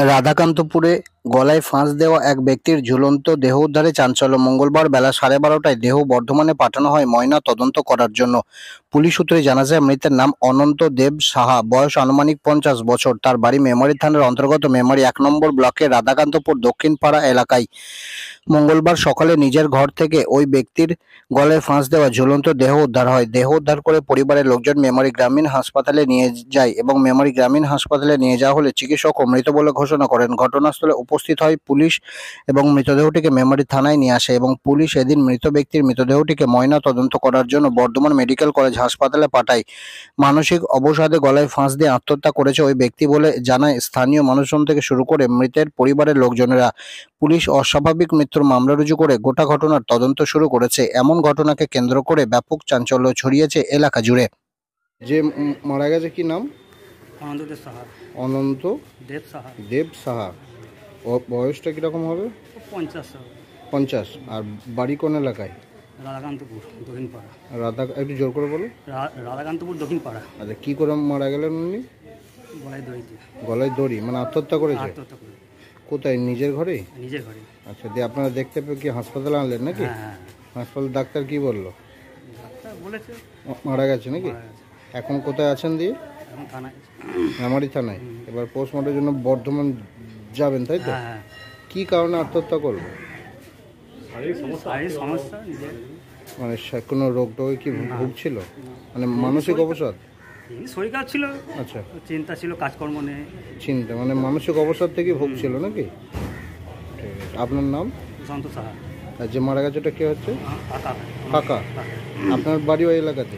রাধাকান্তপুরে গলায় ফাঁস দেওয়া এক ব্যক্তির ঝুলন্ত দেহ উদ্ধারে চাঞ্চল্য। মঙ্গলবার বেলা 12:30টায় দেহ বর্ধমানে পাঠানো হয় ময়না তদন্ত করার জন্য। পুলিশ সূত্রে জানা যায়, মৃতের নাম অনন্ত দেব সাহা, বয়স আনুমানিক 50 বছর। তার বাড়ি মেমারি থানার অন্তর্গত মেমারি 1 নম্বর ব্লকের রাধাকান্তপুর দক্ষিণ পাড়া এলাকায়। মঙ্গলবার সকালে নিজের ঘর থেকে ওই ব্যক্তির গলায় ফাঁস দেওয়া ঝুলন্ত দেহ উদ্ধার হয়। দেহ উদ্ধার করে পরিবারের লোকজন মেমারি গ্রামীণ হাসপাতালে নিয়ে যায় এবং মেমারি গ্রামীণ হাসপাতালে নিয়ে যাওয়া হলে চিকিৎসকও মৃত বলে ঘোষণা করেন। ঘটনাস্থলে উপস্থিত হয় পুলিশ এবং মৃতদেহটিকে মেমারি থানায় নিয়ে আসে এবং পুলিশ এদিন মৃত ব্যক্তির মৃতদেহটিকে ময়না তদন্ত করার জন্য বর্ধমান মেডিকেল কলেজ হাসপাতালে পাঠায়। মানসিক অবসাদে গলায় ফাঁস দিয়ে আত্মহত্যা করেছে ওই ব্যক্তি বলে জানায় স্থানীয় মানুষজন থেকে শুরু করে মৃতের পরিবারের লোকজনেরা। পুলিশ অস্বাভাবিক মৃত্যুর মামলা রুজু করে গোটা ঘটনার তদন্ত শুরু করেছে। এমন ঘটনাকে কেন্দ্র করে ব্যাপক চাঞ্চল্য ছড়িয়েছে এলাকা জুড়ে। যে মারা গেছে কি নাম? অনন্ত দেব সাহা। অনন্ত দেব সাহা। দেব সাহা। ও বয়সটা কিরকম হবে? 50। 50। আর বাড়ি কোন এলাকায়? রাধাকান্তপুর দক্ষিণ পাড়া। একটু জোর করে বলো। রাধাকান্তপুর দক্ষিণ পাড়া। আচ্ছা, কি করে মারা গেলেন উনি? গলায় দড়িতে। গলায় দড়ি মানে আত্মহত্যা করেছে? আত্মহত্যা করে। কোথায়, নিজের ঘরে? নিজের ঘরে। আচ্ছা, দিয়ে আপনারা দেখতে পেয়ে কি হাসপাতালে আনলেন নাকি? হ্যাঁ। হাসপাতাল ডাক্তার কি বললো? ডাক্তার বলেছে মারা গেছে নাকি? এখন কোথায় আছেন দিয়ে? এখন থানায়। মেমারি থানায়। এবার পোস্টমর্টমের জন্য বর্ধমান যাবেন, তাই তো? হ্যাঁ। কি কারণে আত্মহত্যা করবে? শারীরিক সমস্যা নিজের। মানে কোনো রোগ টোগে কি ভুগছিল? মানে মানসিক অবসাদ? শরীর খারাপ ছিল। আচ্ছা, চিন্তা ছিল, কাজকর্ম নেই। চিন্তা মানে মানসিক অবসাদ থেকে ভুগছিল নাকি? ঠিক আছে। আপনার নাম? অনন্ত সাহা। আর যে মারা গেছে ওটা কে হচ্ছে? কাকা। কাকা। আপনার বাড়ি ওই এলাকাতে?